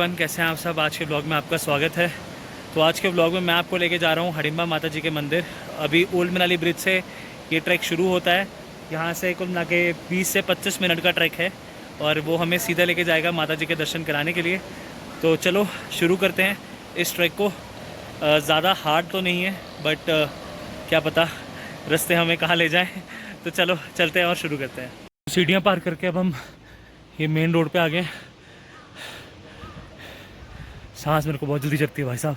Everyone, कैसे हैं आप सब। आज के ब्लॉग में आपका स्वागत है। तो आज के ब्लॉग में मैं आपको लेके जा रहा हूँ हडिम्बा माता जी के मंदिर। अभी ओल्ड मनाली ब्रिज से ये ट्रैक शुरू होता है। यहाँ से कुल मिला के 20 से 25 मिनट का ट्रैक है और वो हमें सीधा लेके जाएगा माता जी के दर्शन कराने के लिए। तो चलो शुरू करते हैं इस ट्रैक को। ज़्यादा हार्ड तो नहीं है बट क्या पता रास्ते हमें कहाँ ले जाएँ। तो चलो चलते हैं और शुरू करते हैं। सीढ़ियाँ पार करके अब हम ये मेन रोड पे आ गए। सांस मेरे को बहुत जल्दी चढ़ती है भाई साहब।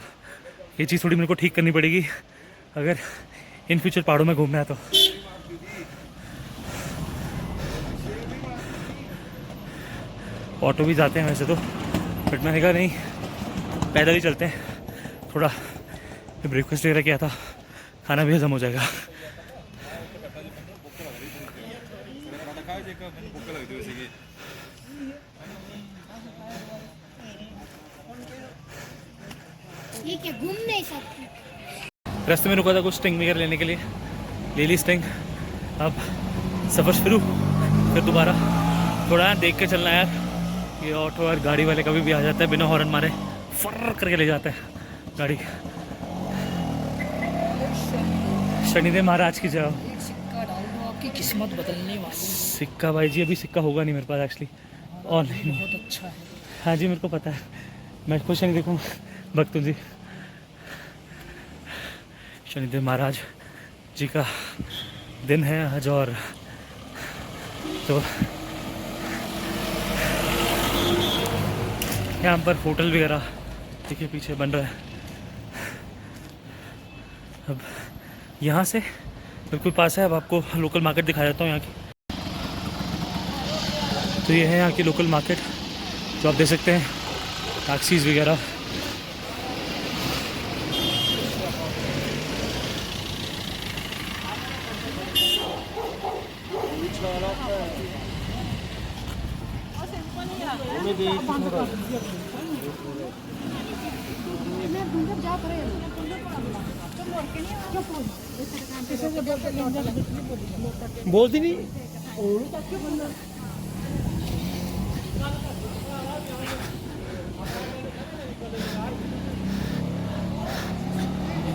ये चीज़ थोड़ी मेरे को ठीक करनी पड़ेगी अगर इन फ्यूचर पहाड़ों में घूमना है तो। ऑटो भी जाते हैं वैसे तो, बट मैंने कहा नहीं पैदल ही चलते हैं। थोड़ा ब्रेकफास्ट वगैरह किया था, खाना भी हजम हो जाएगा। ये क्या घूम नहीं सकते। रास्ते में रुका था कुछ स्टिंग वगैरह लेने के लिए, ले ली स्टिंग। अब सफ़र शुरू, फिर दोबारा थोड़ा देख के चलना यार। ये ऑटो और गाड़ी वाले कभी भी आ जाता है बिना हॉर्न मारे, फर्र करके ले जाता है गाड़ी। शनिदेव महाराज की जगह सिक्का डाल दो, आपकी किस्मत बदलने वाली। सिक्का भाई जी अभी सिक्का होगा नहीं मेरे पास एक्चुअली, ऑनलाइन। बहुत अच्छा है। हाँ जी मेरे को पता है, मैं खुश शनिदेव को भक्त हूँ जी। शनिदेव महाराज जी का दिन है आज। और तो यहाँ पर होटल वगैरह देखिए पीछे बन रहा है। अब यहाँ से बिल्कुल पास है। अब आपको लोकल मार्केट दिखा देता हूँ यहाँ की। तो ये है यहाँ की लोकल मार्केट जो आप देख सकते हैं, टैक्सीज वगैरह। बोलती नहीं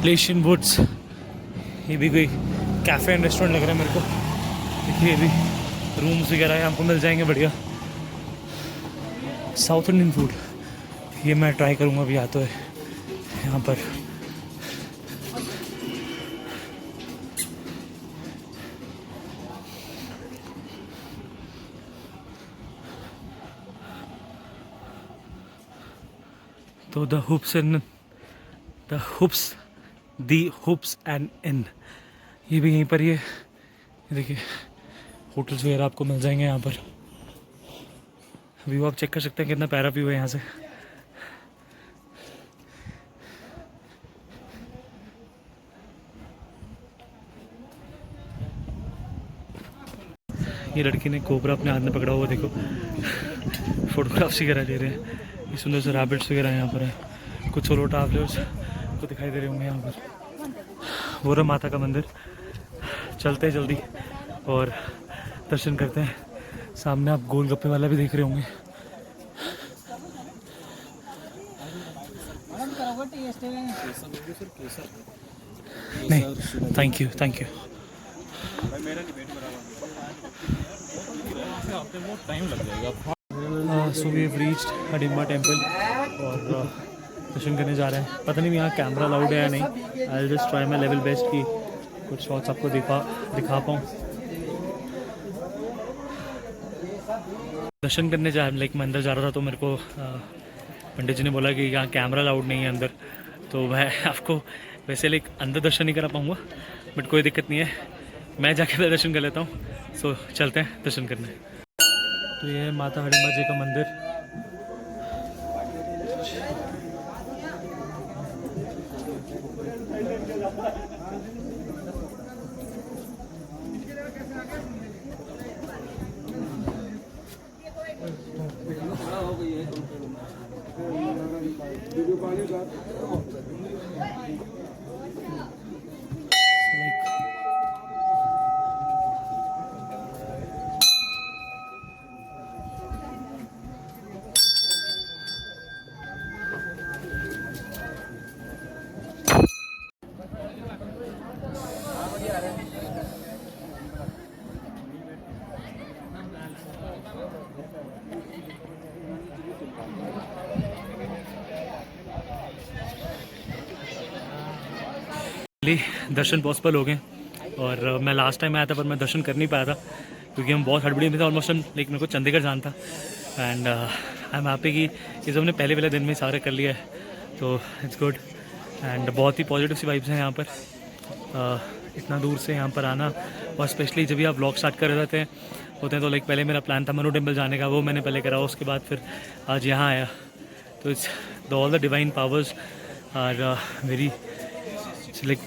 लेशियन वुड्स, ये भी कोई कैफ़े एंड रेस्टोरेंट लग रहा है मेरे को। देखिए ये भी रूम्स वगैरह यहाँ हमको मिल जाएंगे बढ़िया। साउथ इंडियन फूड ये मैं ट्राई करूँगा अभी आता है यहाँ पर। तो द हुप्स एंड इन, ये भी यहीं पर ही है। देखिए होटल्स वगैरह आपको मिल जाएंगे यहाँ पर। व्यू आप चेक कर सकते हैं, कितना प्यारा व्यू है यहाँ से। ये लड़की ने कोबरा अपने हाथ में पकड़ा हुआ, देखो फोटोग्राफ्स वगैरह ले रहे हैं। ये सुंदर से रैबिट्स वगैरह यहाँ पर है। कुछ सोलो ट्रैवलर्स को दिखाई दे रहे होंगे यहाँ पर। वो रहा माता का मंदिर। चलते हैं जल्दी और दर्शन करते हैं। सामने आप गोलगप्पे वाला भी देख रहे होंगे। नहीं thank you thank you. So we have reached Hadimba temple और दर्शन करने जा रहे हैं। पता नहीं यहाँ कैमरा अलाउड है या नहीं। I will just try my level best कि कुछ शॉट्स आपको दिखा पाऊँ। दर्शन करने जा लाइक मैं अंदर जा रहा था तो मेरे को पंडित जी ने बोला कि यहाँ कैमरा अलाउड नहीं है अंदर। तो मैं आपको वैसे लाइक अंदर दर्शन नहीं करा पाऊँगा, बट कोई दिक्कत नहीं है, मैं जाके दर्शन कर लेता हूँ। सो चलते हैं दर्शन करने। तो ये है माता हडिम्बा जी का मंदिर। दर्शन पॉसिबल हो गए और मैं लास्ट टाइम आया था पर मैं दर्शन कर नहीं पाया था क्योंकि हम बहुत हड़बड़ी में थे ऑलमोस्ट। हम लाइक मेरे को चंडीगढ़ जाना था एंड आई एम हैप्पी कि ये सब हमने पहले दिन में सारे कर लिया है, तो इट्स गुड एंड बहुत ही पॉजिटिव सी वाइब्स हैं यहाँ पर। इतना दूर से यहाँ पर आना और स्पेशली जब भी आप व्लॉग स्टार्ट कर रहे होते हैं तो लाइक पहले मेरा प्लान था मनु टेम्पल जाने का, वो मैंने पहले करा, उसके बाद फिर आज यहाँ आया। तो it's all the divine powers are very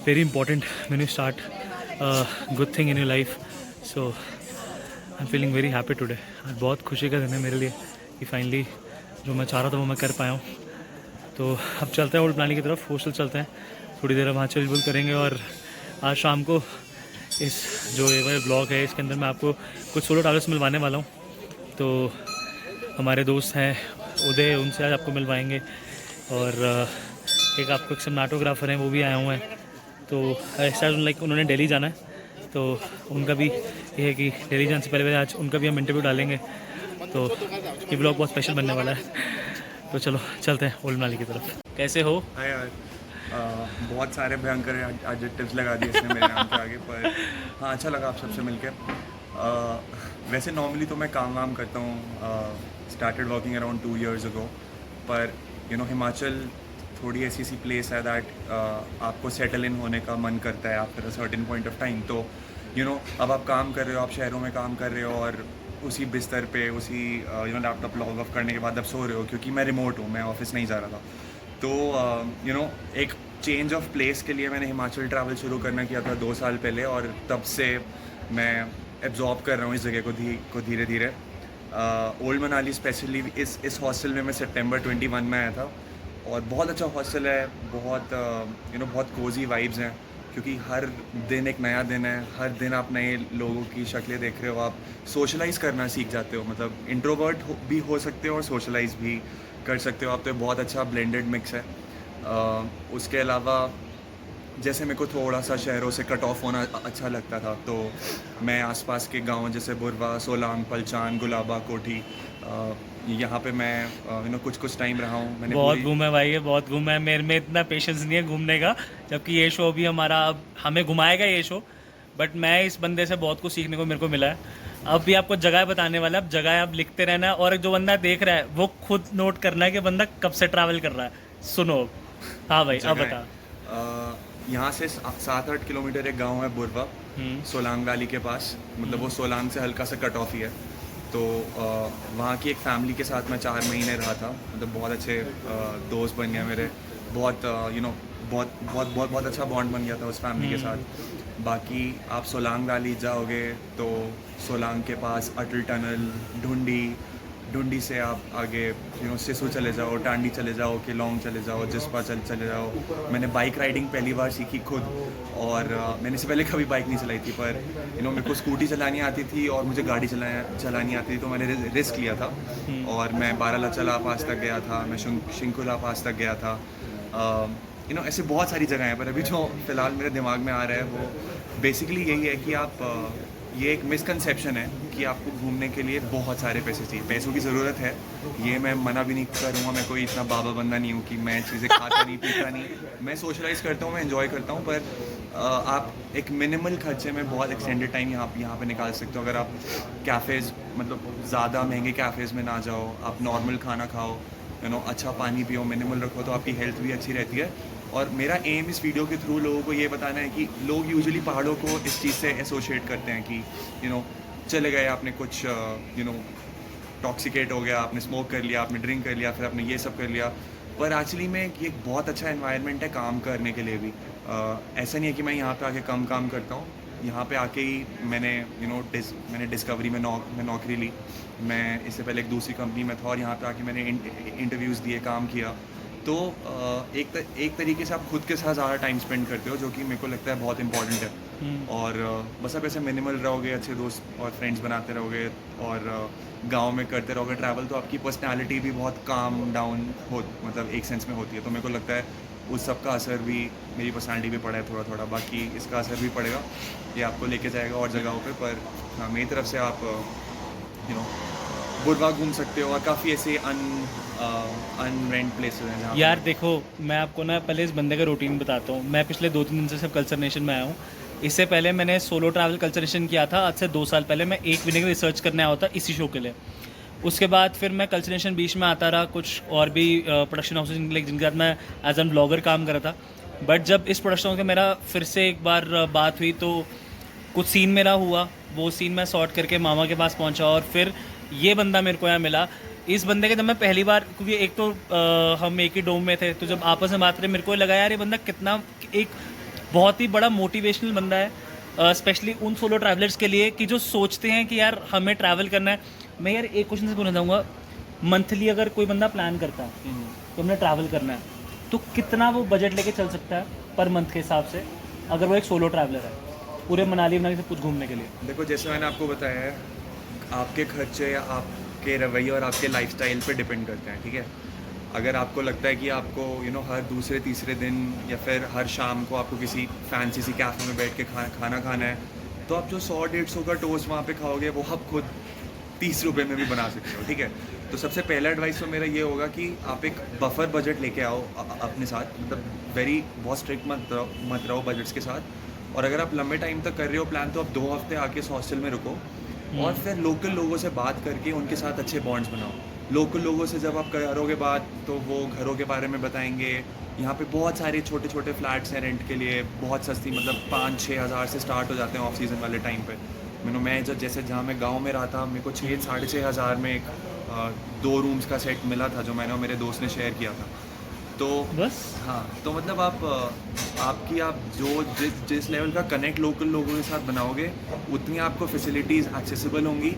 very important when you start a good thing in your life. So I'm feeling very happy today. आज बहुत खुशी का दिन है मेरे लिए कि फाइनली जो मैं चाह रहा था वो मैं कर पाया हूँ। तो अब चलते हैं ओल्ड मनाली की तरफ, हॉस्टल चलते हैं, थोड़ी देर वहाँ चिल बुल करेंगे और आज शाम को इस जो ये ब्लॉग है इसके अंदर मैं आपको कुछ सोलो ट्रैवलर्स मिलवाने वाला हूँ। तो हमारे दोस्त हैं उदय, उनसे आज आपको मिलवाएंगे और एक आपको एक सिनेमाटोग्राफर हैं वो भी आए हुए हैं। तो ऐसा लाइक उन्होंने दिल्ली जाना है तो उनका भी ये है कि दिल्ली जाने से पहले आज उनका भी हम इंटरव्यू डालेंगे। तो ये ब्लॉग बहुत स्पेशल बनने वाला है। तो चलो चलते हैं ओल्ड मनाली की तरफ। कैसे हो? हाय यार, बहुत सारे भयंकर एडजेक्टिव्स लगा दिए इसने मेरे नाम के आगे, पर हाँ अच्छा लगा आप सबसे मिलके। वैसे नॉर्मली तो मैं काम वाम करता हूँ, started working around 2 years ago, पर हिमाचल थोड़ी ऐसी सी प्लेस है दैट आपको सेटल इन होने का मन करता है after a certain point of time. तो अब आप काम कर रहे हो, आप शहरों में काम कर रहे हो और उसी बिस्तर पे उसी लैपटॉप लॉग ऑफ करने के बाद आप सो रहे हो, क्योंकि मैं रिमोट हूँ, मैं ऑफिस नहीं जा रहा था। तो एक चेंज ऑफ प्लेस के लिए मैंने हिमाचल ट्रैवल शुरू करना किया था 2 साल पहले और तब से मैं एब्जॉर्ब कर रहा हूँ इस जगह को धीरे धीरे। ओल्ड मनाली स्पेशली इस हॉस्टल में मैं सितंबर 21 में आया था और बहुत अच्छा हॉस्टल है, बहुत बहुत कोजी वाइब्स हैं, क्योंकि हर दिन एक नया दिन है, हर दिन आप नए लोगों की शक्लें देख रहे हो, आप सोशलाइज करना सीख जाते हो, मतलब इंट्रोवर्ट भी हो सकते हो और सोशलाइज भी कर सकते हो आप। तो बहुत अच्छा ब्लेंडेड मिक्स है। उसके अलावा जैसे मेरे को थोड़ा सा शहरों से कट ऑफ होना अच्छा लगता था, तो मैं आसपास के गांव जैसे बुरवा, सोलांग, पलचान, गुलाबा, कोठी, यहाँ पे मैं कुछ टाइम रहा हूँ। मैंने बहुत घूमा है भाई, ये बहुत घूमा है। मेरे में इतना पेशेंस नहीं है घूमने का, जबकि ये शो भी हमारा अब हमें घुमाएगा ये शो, बट मैं इस बंदे से बहुत कुछ सीखने को मेरे को मिला है। अब भी आपको जगह बताने वाला है, अब जगह आप लिखते रहना और जो बंदा देख रहा है वो खुद नोट करना है कि बंदा कब से ट्रैवल कर रहा है। सुनो। हाँ भाई अब बता। यहाँ से 7-8 किलोमीटर एक गांव है बुरवा, सोलांग वैली के पास, मतलब वो सोलांग से हल्का सा कट ऑफ ही है। तो वहाँ की एक फैमिली के साथ मैं 4 महीने रहा था, मतलब बहुत अच्छे दोस्त बन गए मेरे, बहुत बहुत अच्छा बॉन्ड बन गया था उस फैमिली के साथ। बाकी आप सोलांग वैली जाओगे तो सोलांग के पास अटल टनल, ढूंढी से आप आगे सिसु चले जाओ, टांडी चले जाओ, केलोंग चले जाओ, जिस्पा चले जाओ। मैंने बाइक राइडिंग पहली बार सीखी खुद, और मैंने इससे पहले कभी बाइक नहीं चलाई थी, पर मेरे को स्कूटी चलानी आती थी और मुझे गाड़ी चलानी आती थी, तो मैंने रिस्क लिया था और मैं बारालाचला पास तक गया था, मैं शिंकुला पास तक गया था। ऐसे बहुत सारी जगह हैं, पर अभी जो फ़िलहाल मेरे दिमाग में आ रहा है वो बेसिकली यही है कि आप ये एक मिसकंसेप्शन है कि आपको घूमने के लिए बहुत सारे पैसे चाहिए। पैसों की ज़रूरत है, ये मैं मना भी नहीं करूँगा, मैं कोई इतना बाबा बंदा नहीं हूँ कि मैं चीज़ें खाता नहीं पीता नहीं, मैं सोशलाइज़ करता हूँ, मैं एंजॉय करता हूँ। पर आप एक मिनिमल खर्चे में बहुत एक्सटेंडेड टाइम यहाँ पे निकाल सकते हो। अगर आप कैफ़ेज़, मतलब ज़्यादा महंगे कैफ़ेज़ में ना जाओ, आप नॉर्मल खाना खाओ, अच्छा पानी पियो, मिनिमल रखो, तो आपकी हेल्थ भी अच्छी रहती है। और मेरा एम इस वीडियो के थ्रू लोगों को ये बताना है कि लोग यूजुअली पहाड़ों को इस चीज़ से एसोशिएट करते हैं कि चले गए, आपने कुछ टॉक्सिकेट हो गया, आपने स्मोक कर लिया, आपने ड्रिंक कर लिया, फिर आपने ये सब कर लिया। पर एक्चुअली में ये एक बहुत अच्छा एनवायरनमेंट है काम करने के लिए भी। ऐसा नहीं है कि मैं यहाँ पे आके कम काम करता हूँ, यहाँ पे आके ही मैंने डिस्कवरी में नौकरी ली। मैं इससे पहले एक दूसरी कंपनी में था और यहाँ पे आके मैंने इंटरव्यूज़ दिए, काम किया। तो एक तरीके से आप खुद के साथ ज़्यादा टाइम स्पेंड करते हो, जो कि मेरे को लगता है बहुत इंपॉर्टेंट है। और बस आप ऐसे मिनिमल रहोगे, अच्छे दोस्त और फ्रेंड्स बनाते रहोगे और गांव में करते रहोगे ट्रैवल, तो आपकी पर्सनालिटी भी बहुत काम डाउन मतलब एक सेंस में होती है। तो मेरे को लगता है उस सब का असर भी मेरी पर्सनालिटी पे पड़ा है थोड़ा थोड़ा, बाकी इसका असर भी पड़ेगा, ये आपको लेके जाएगा और जगहों पे। पर हाँ, मेरी तरफ से आप बुरवा घूम सकते हो और काफ़ी ऐसे अनरेंट प्लेसेस हैं जहाँ यार देखो, मैं आपको ना पहले इस बंदे का रूटीन बताता हूँ। मैं पिछले 2-3 दिन से सिर्फ कल्चर नेशन में आया हूँ। इससे पहले मैंने सोलो ट्रैवल कल्चर नेशन किया था। आज से 2 साल पहले मैं एक महीने की रिसर्च करने आया होता इसी शो के लिए। उसके बाद फिर मैं कल्चर नेशन बीच में आता रहा, कुछ और भी प्रोडक्शन हाउसेज जिनके साथ मैं एज एन ब्लॉगर काम कर रहा था। बट जब इस प्रोडक्शन हाउस का मेरा फिर से एक बार बात हुई तो कुछ सीन मेरा हुआ, वो सीन मैं सॉर्ट करके मामा के पास पहुंचा और फिर ये बंदा मेरे को यहाँ मिला। इस बंदे के जब मैं पहली बार, क्योंकि एक तो हम एक ही डोम में थे, तो जब आपस में बात रहे मेरे को लगा यार ये बंदा कितना एक बहुत ही बड़ा मोटिवेशनल बंदा है, स्पेशली उन सोलो ट्रैवलर्स के लिए कि जो सोचते हैं कि यार हमें ट्रैवल करना है। मैं यार एक क्वेश्चन से पूछना चाहूँगा, मंथली अगर कोई बंदा प्लान करता है तो हमने ट्रैवल करना है, तो कितना वो बजट लेके चल सकता है पर मंथ के हिसाब से, अगर वो एक सोलो ट्रैवलर है पूरे मनाली से कुछ घूमने के लिए? देखो, जैसे मैंने आपको बताया है, आपके खर्चे या आपके रवैये और आपके लाइफस्टाइल पे डिपेंड करते हैं, ठीक है। अगर आपको लगता है कि आपको हर दूसरे तीसरे दिन या फिर हर शाम को आपको किसी फैंसी सी कैफ़े में बैठ के खाना खाना है, तो आप जो 100-150 का टोस्ट वहाँ पे खाओगे वो आप खुद 30 रुपये में भी बना सकते हो, ठीक है। तो सबसे पहला एडवाइस तो मेरा ये होगा कि आप एक बफर बजट लेके आओ अपने साथ, मतलब बहुत स्ट्रिक्ट मत रहो बजट्स के साथ। और अगर आप लंबे टाइम तक कर रहे हो प्लान, तो आप 2 हफ्ते आके इस हॉस्टल में रुको और फिर लोकल लोगों से बात करके उनके साथ अच्छे बॉन्ड्स बनाओ। लोकल लोगों से जब आप करोगे बात, तो वो घरों के बारे में बताएंगे। यहाँ पे बहुत सारे छोटे छोटे फ्लैट्स हैं रेंट के लिए, बहुत सस्ती, मतलब 5-6 हज़ार से स्टार्ट हो जाते हैं ऑफ सीज़न वाले टाइम पे। मैं जैसे जहाँ मैं गांव में रहा था, मेरे को 6-6.5 हज़ार में एक 2 रूम्स का सेट मिला था, जो मैंने और मेरे दोस्त ने शेयर किया था। तो बस हाँ, तो मतलब आप जो जिस लेवल का कनेक्ट लोकल लोगों के साथ बनाओगे, उतनी आपको फैसिलिटीज़ एक्सेसिबल होंगी,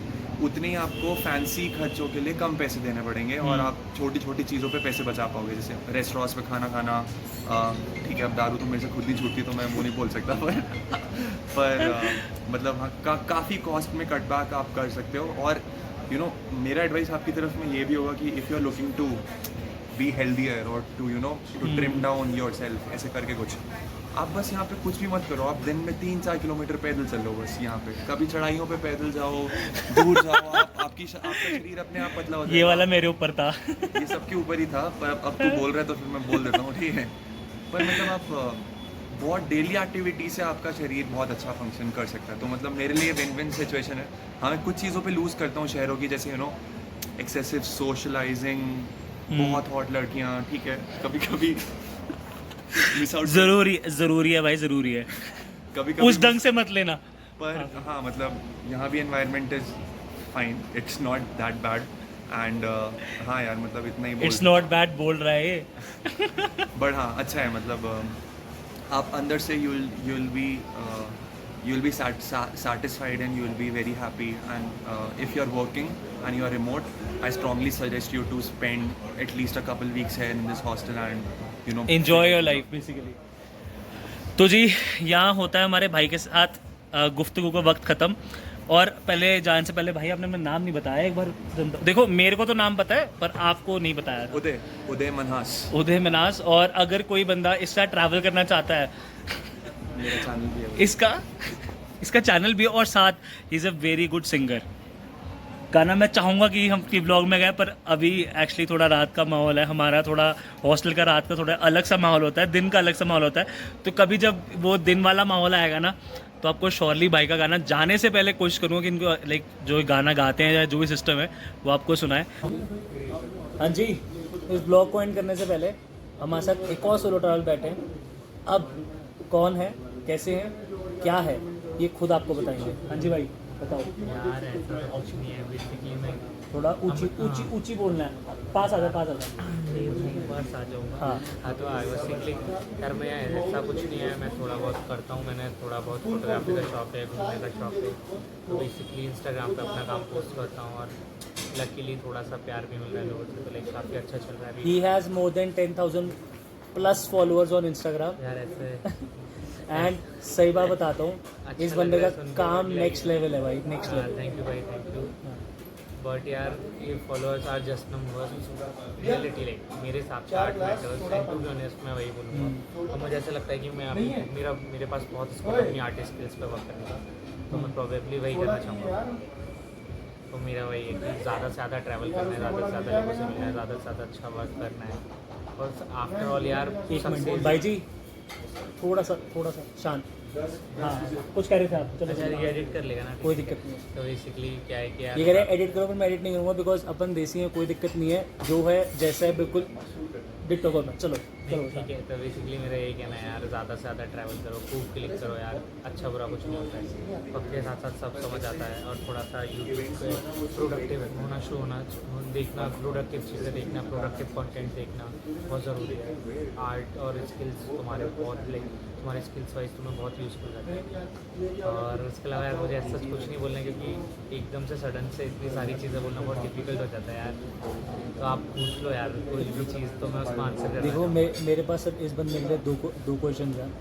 उतनी आपको फैंसी खर्चों के लिए कम पैसे देने पड़ेंगे और आप छोटी छोटी चीज़ों पे पैसे बचा पाओगे। जैसे रेस्टोरेंट्स पे खाना खाना, ठीक है, अब दारू तो मेरे से खुद ही छूटती, तो मैं वो नहीं बोल सकता, पर मतलब हाँ, काफ़ी कॉस्ट में कटबैक आप कर सकते हो। और मेरा एडवाइस आपकी तरफ में ये भी होगा कि if you are looking to be healthier और to trim down yourself, ऐसे करके कुछ आप बस यहाँ पे कुछ भी मत करो। आप दिन में 3-4 किलोमीटर पैदल चलो बस यहाँ पे, कभी चढ़ाइयों पे पैदल जाओ, दूर जाओ, आपका शरीर अपने आप पतला हो जाएगा। ये वाला मेरे ऊपर था। ये सबके ऊपर ही था, पर अब तू बोल रहा है तो फिर मैं बोल देता हूँ, ठीक है। पर मतलब आप बहुत डेली एक्टिविटी से आपका शरीर बहुत अच्छा फंक्शन कर सकता है। तो मतलब मेरे लिए विन विन सिचुएशन है। हाँ, मैं कुछ चीज़ों पे लूज़ करता हूँ शहरों की, जैसे एक्सेसिव सोशलाइजिंग, बहुत हॉट लड़कियाँ, ठीक है, कभी कभी मिस आउट ज़रूरी है भाई, ज़रूरी है, कभी उस ढंग से मत लेना। पर हाँ, मतलब यहाँ भी environment is fine, it's not that bad. And हाँ यार, मतलब इतना ही इट्स नॉट बैड बोल रहा है ये। बट हाँ, अच्छा है, मतलब आप अंदर से you'll be satisfied and you'll be very happy. And if you're working and you're remote, I strongly suggest you to spend at least a couple weeks here in this hostel and enjoy your life basically. तो जी, यहाँ होता है हमारे भाई के साथ गुफ्तगू का वक्त ख़त्म। और पहले जाने से पहले भाई, आपने अपना नाम नहीं बताया एक बार। देखो, मेरे को तो नाम पता है पर आपको नहीं बताया था। उदय मन्हास। और अगर कोई बंदा इस साथ ट्रैवल करना चाहता है, मेरा चैनल भी है, इसका चैनल भी है, और साथ he is a very good singer. गाना मैं चाहूँगा कि हम की ब्लॉग में गए, पर अभी एक्चुअली थोड़ा रात का माहौल है हमारा, थोड़ा हॉस्टल का रात का थोड़ा अलग सा माहौल होता है, दिन का अलग सा माहौल होता है। तो कभी जब वो दिन वाला माहौल आएगा ना, तो आपको श्योरली भाई का गाना जाने से पहले कोशिश करूँगा कि इनको लाइक जो गाना गाते हैं या जो भी सिस्टम है वो आपको सुनाए। हाँ जी, इस ब्लॉग को एंड करने से पहले हमारे साथ एक और सोलो ट्रैवल बैठे हैं। अब कौन है, कैसे हैं, क्या है, ये खुद आपको बताएंगे। हाँ जी भाई, बताओ। यार ऐसा कुछ नहीं है, बेसिकली मैं थोड़ा ऊंची बोलना है, पास आ जा। पास आ जाऊँगा। हाँ, तो आई वाज थिंकिंग यार, मैं ऐसा कुछ नहीं है, मैं थोड़ा बहुत करता हूँ, मैंने थोड़ा बहुत फोटोग्राफी का शौक है, घूमने का शौक है, तो बेसिकली इंस्टाग्राम पे अपना काम पोस्ट करता हूँ और लकीली थोड़ा सा प्यार भी मिल रहा है लोगों से, तो लाइक काफ़ी अच्छा चल रहा है। He has more than 10,000+ followers on Instagram यार ऐसे एंड सही बात बताता हूँ, अच्छा इस बंदे लग का रहा है सुन के, काम like, नेक्स्ट लेवल है भाई, नेक्स्ट लेवल। थैंक यू भाई, थैंक यू। बट यार, ये followers are just numbers, reality like मेरे हिसाब से art matters, and to be honest मैं वही बोलूँगा। और मुझे ऐसा लगता है कि मैं अभी मेरे पास बहुत स्कोप है अपनी आर्टिस्ट स्किल्स पे वर्क करने का, तो मैं प्रोबेबली वही करना चाहूँगा। तो मेरा वही है कि ज़्यादा से ज़्यादा ट्रैवल करना है, ज़्यादा से ज़्यादा लोगों से मिलना है, ज़्यादा से ज़्यादा अच्छा वर्क करना है। और आफ्टर ऑल यार एक मिनट सक्सेस भाई जी, थोड़ा सा शांत। हाँ कुछ कह रहे थे आप, चलो अच्छा ये एडिट कर लेगा ना? कोई दिक्कत नहीं है। तो बेसिकली क्या है कि यार ये कह रहे हैं एडिट करो, पर मैं एडिट नहीं करूँगा बिकॉज अपन देसी हैं, कोई दिक्कत नहीं है, जो है जैसा है बिल्कुल डिट्टो करो। चलो चलो ठीक है। तो बेसिकली मेरा यही कहना है यार, ज़्यादा से ज़्यादा ट्रैवल करो, खूब क्लिक करो यार, अच्छा बुरा कुछ नहीं होता है, वक्त के साथ साथ सब समझ आता है। और थोड़ा सा यूट्यूब पे प्रोडक्टिव होना शुरू होना देखना, प्रोडक्टिव चीज़ें देखना, प्रोडक्टिव कंटेंट देखना बहुत ज़रूरी है। आर्ट और स्किल्स तुम्हारे बहुत तुम्हारे स्किल्स वाइज तुम्हें बहुत यूज़फुल रहता है। और उसके अलावा यार मुझे ऐसा कुछ नहीं बोलना, क्योंकि एकदम से सडन से इतनी सारी चीज़ें बोलना बहुत डिफिकल्ट हो जाता है यार। तो आप पूछ लो यार कोई भी चीज़, तो मैं उसका आंसर कर देखो मेरे पास अब इस बंदे के लिए दो क्वेश्चन हैं।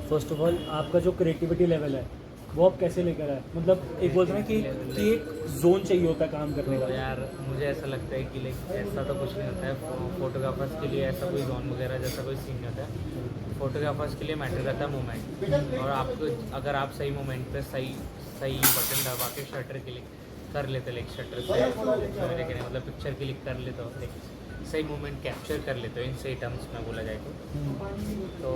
फर्स्ट ऑफ ऑल आपका जो क्रिएटिविटी लेवल है वो आप कैसे लेकर आए, मतलब एक बोलते हैं ना कि एक जोन चाहिए होता है काम करने का। तो यार मुझे ऐसा लगता है कि लाइक ऐसा तो कुछ नहीं होता है फोटोग्राफर्स के लिए, ऐसा कोई जोन वगैरह जैसा कोई सीन नहीं होता है। फोटोग्राफर्स के लिए मैटर करता है मोमेंट, और आपको अगर आप सही मोमेंट पे सही बटन दबा के शटर क्लिक कर लेते, लाइक शटर से मेरे कहने मतलब पिक्चर क्लिक कर लेते हो, लाइक सही मोमेंट कैप्चर कर लेते हो, इन सही टर्म्स में बोला जाए तो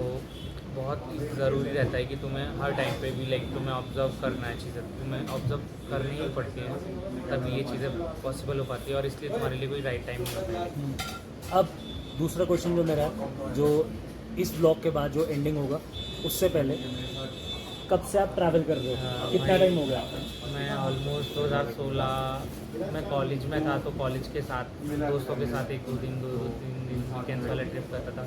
बहुत ज़रूरी रहता है कि तुम्हें हर टाइम पे भी लाइक तुम्हें ऑब्जर्व करना है चीज़ें, तुम्हें ऑब्जर्व करनी ही पड़ती हैं, तभी ये चीज़ें पॉसिबल हो पाती है। और इसलिए तुम्हारे लिए कोई राइट टाइम नहीं होता है। अब दूसरा क्वेश्चन जो मेरा है, जो इस ब्लॉग के बाद जो एंडिंग होगा उससे पहले कब से आप ट्रैवल कर रहे हो, कितना टाइम हो गया? मैं ऑलमोस्ट 2016 मैं कॉलेज में था, तो कॉलेज के साथ दोस्तों के साथ एक दो तीन दिन वीकेंड्स वाला ट्रिप करता था।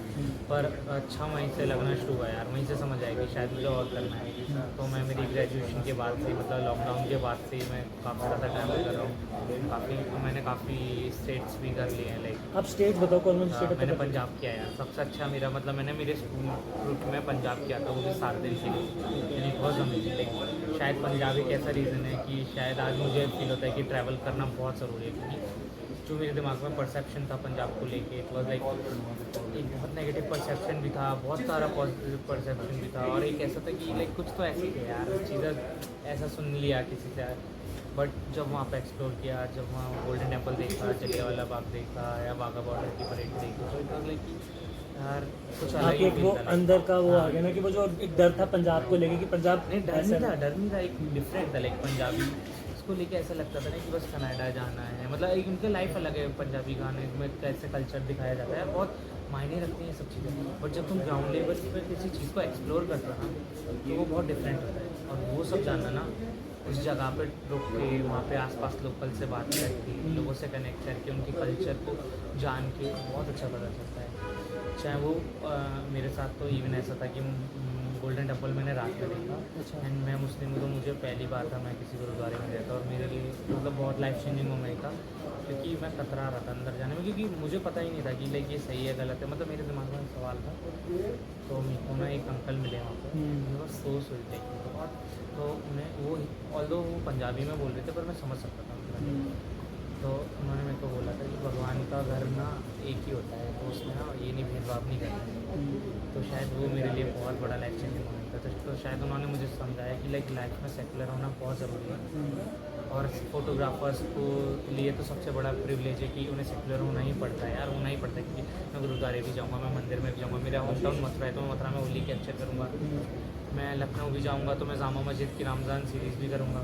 पर अच्छा वहीं से लगना शुरू हुआ यार, वहीं से समझ आया कि शायद मुझे और करना है। तो मैं मेरी ग्रेजुएशन के बाद से, मतलब लॉकडाउन के बाद से मैं काफ़ी ज़्यादा ट्रैवल कर रहा हूँ। मैंने काफ़ी स्टेट्स भी कर लिए हैं, लाइक आप स्टेट बताओ कौन कौन स्टेट? मैंने पंजाब किया यार, सबसे अच्छा मेरा मतलब मैंने मेरे स्कूल ग्रुप में पंजाब किया था, वो भी 7 दिन के लिए, यानी बहुत अमेजिंग। लाइक शायद पंजाब एक ऐसा रीज़न है कि शायद आज मुझे फील होता है कि ट्रैवल करना बहुत ज़रूरी है, क्योंकि जो मेरे दिमाग में परसेप्शन था पंजाब को लेके, इट वॉज लाइक एक बहुत नेगेटिव परसेप्शन भी था, बहुत सारा पॉजिटिव परसेप्शन भी था, और एक ऐसा था कि लाइक कुछ तो ऐसे ही थे यार, चीज़ें ऐसा सुन लिया किसी से। बट जब वहाँ पे एक्सप्लोर किया, जब वहाँ गोल्डन टेम्पल देखा, जलियांवाला बाग देखा, या वाघा बॉर्डर की परेड देखी, तो इट वॉज लाइक यार कुछ अलग ही एक वो feel था। अंदर का वो आ गया ना कि वो जो एक डर था पंजाब को लेके कि पंजाब नहीं डर नहीं था, एक डिफरेंट था। लाइक पंजाबी इसको लेके ऐसा लगता था ना कि बस कनाडा जाना है, मतलब एक उनका लाइफ अलग है। पंजाबी गाने में कैसे कल्चर दिखाया जाता है, बहुत मायने रखती हैं सब चीज़ें। बट जब तुम ग्राउंड लेवल पर किसी चीज़ को एक्सप्लोर करते हो ना, तो वो बहुत डिफरेंट होता है। और वो सब जानना ना, उस जगह पर रुक के वहाँ पे आसपास लोकल से बात करके, लोगों से कनेक्ट करके, उनके कल्चर को जान के बहुत अच्छा पता चलता है। चाहे वो मेरे साथ तो इवन ऐसा था कि गोल्डन टेम्पल मैंने रात में देखा, एंड मैं मुस्लिम हूँ, तो मुझे पहली बार था मैं किसी गुरुद्वारे में गया था, और मेरे लिए मतलब बहुत लाइफ चेंजिंग मोमेंट था, क्योंकि मैं कतरा रहा था अंदर जाने में, क्योंकि मुझे पता ही नहीं था कि लाइक ये सही है गलत है, मतलब मेरे दिमाग में सवाल था। तो मेरे को ना एक अंकल मिले वहाँ पर, मेरे को सो स्वीट लाइक, तो उन्हें वो ऑल्दो वो पंजाबी में बोल रहे थे, पर मैं समझ सकता था उनका। तो उन्होंने मेरे को बोला था कि भगवान का घर ना एक ही होता है, तो उसमें ना ये नहीं भेदभाव नहीं करना। तो शायद वो मेरे लिए बहुत बड़ा लाइफ चेंजिंग मोमेंट था। तो शायद उन्होंने मुझे समझाया कि लाइक लाइफ में सेकुलर होना बहुत ज़रूरी है, और फोटोग्राफर्स को लिए तो सबसे बड़ा प्रिविलेज है कि उन्हें सेकुलर होना ही पड़ता है यार, होना ही पड़ता है, क्योंकि मैं गुरुद्वारे भी जाऊँगा, मैं मंदिर में भी जाऊँगा, मेरा होम टाउन मथुरा है, तो मैं मथुरा में होली कैप्चर करूँगा, मैं लखनऊ भी जाऊँगा तो मैं जामा मस्जिद की रमज़ान सीरीज़ भी करूँगा,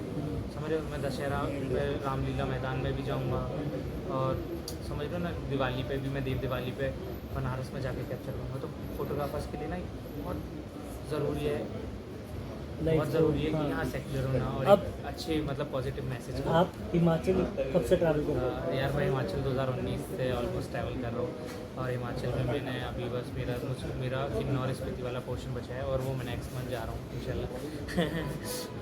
समझ रहे हो, मैं दशहरा पे रामलीला मैदान में भी जाऊँगा, और समझ लो ना दिवाली पे भी मैं दिवाली पे बनारस में जाके कैप्चर करूँगा। तो फोटोग्राफर्स के लिए ना बहुत ज़रूरी है, बहुत ज़रूरी है कि यहाँ सेक्युलर होना, और अब एक अच्छे मतलब पॉजिटिव मैसेज को। आप हिमाचल कब से ट्रैवल कर रहे हो? यार मैं हिमाचल 2019 से ऑलमोस्ट ट्रैवल कर रहा हूँ, और हिमाचल में मैंने अभी बस मेरा किन्नौर स्पीति वाला पोर्शन बचा है, और वो मैं नेक्स्ट मंथ जा रहा हूँ इंशाल्लाह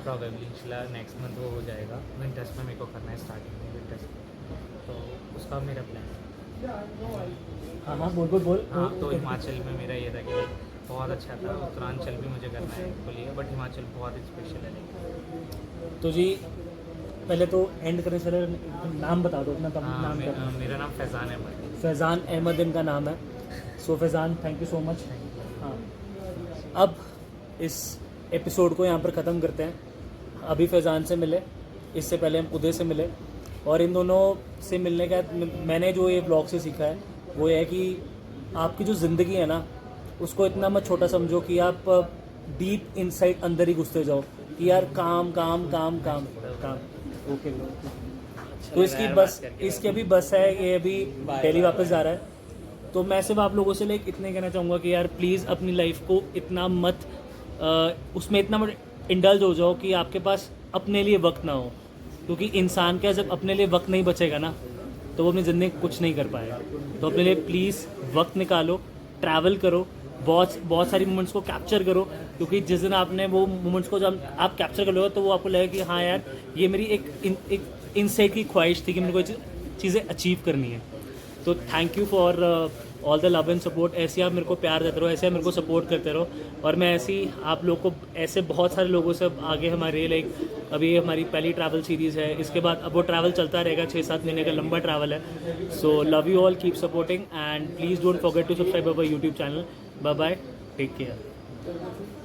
प्रॉबेबली इंशाल्लाह नेक्स्ट मंथ वो हो जाएगा। विंटर्स में मेरे को करना है स्टार्टिंग में विंटर्स, तो उसका मेरा प्लान है। हाँ हाँ बोल हाँ, तो हिमाचल में मेरा ये था कि बहुत अच्छा था, उत्तरांचल भी मुझे करना है बोलिए, बट हिमाचल बहुत स्पेशल है। तो जी पहले तो एंड करने से पहले नाम बता दो अपना, नाम क्या है? मेरा नाम फैज़ान अहमद है। फैज़ान अहमद इनका नाम है। So Faizan thank you so much. हाँ अब इस एपिसोड को यहाँ पर ख़त्म करते हैं। अभी फैज़ान से मिले, इससे पहले हम उदय से मिले, और इन दोनों से मिलने का मैंने जो ये ब्लॉग से सीखा है वो ये है कि आपकी जो ज़िंदगी है ना उसको इतना मत छोटा समझो कि आप डीप इनसाइड अंदर ही घुसते जाओ कि यार काम काम काम काम काम। ओके तो इसकी अभी बस है, ये अभी दिल्ली वापस जा रहा है। तो मैं सिर्फ आप लोगों से इतने कहना चाहूँगा कि यार प्लीज़ अपनी लाइफ को इतना मत उसमें इतना मत इंडल्ज हो जाओ कि आपके पास अपने लिए वक्त ना हो, क्योंकि इंसान का जब अपने लिए वक्त नहीं बचेगा ना तो वो अपनी ज़िंदगी में कुछ नहीं कर पाएगा। तो अपने लिए प्लीज़ वक्त निकालो, ट्रैवल करो, बहुत सारी मोमेंट्स को कैप्चर करो, क्योंकि जिस दिन आपने वो मोमेंट्स को जब आप कैप्चर कर लोगे तो वो आपको लगेगा कि हाँ यार ये मेरी एक इनसाइड की ख्वाहिश थी कि मेरे को ये चीज़ें अचीव करनी है। तो thank you for all the love and support. ऐसे आप मेरे को प्यार देते रहो, ऐसे आप मेरे को सपोर्ट करते रहो, और मैं ऐसे ही आप लोग को ऐसे बहुत सारे लोगों से आगे हमारे अभी हमारी पहली ट्रैवल सीरीज़ है, इसके बाद अब वो ट्रैवल चलता रहेगा, 6-7 महीने का लंबा ट्रैवल है। So love you all, keep supporting and please don't forget to subscribe our YouTube channel. Bye bye, take care.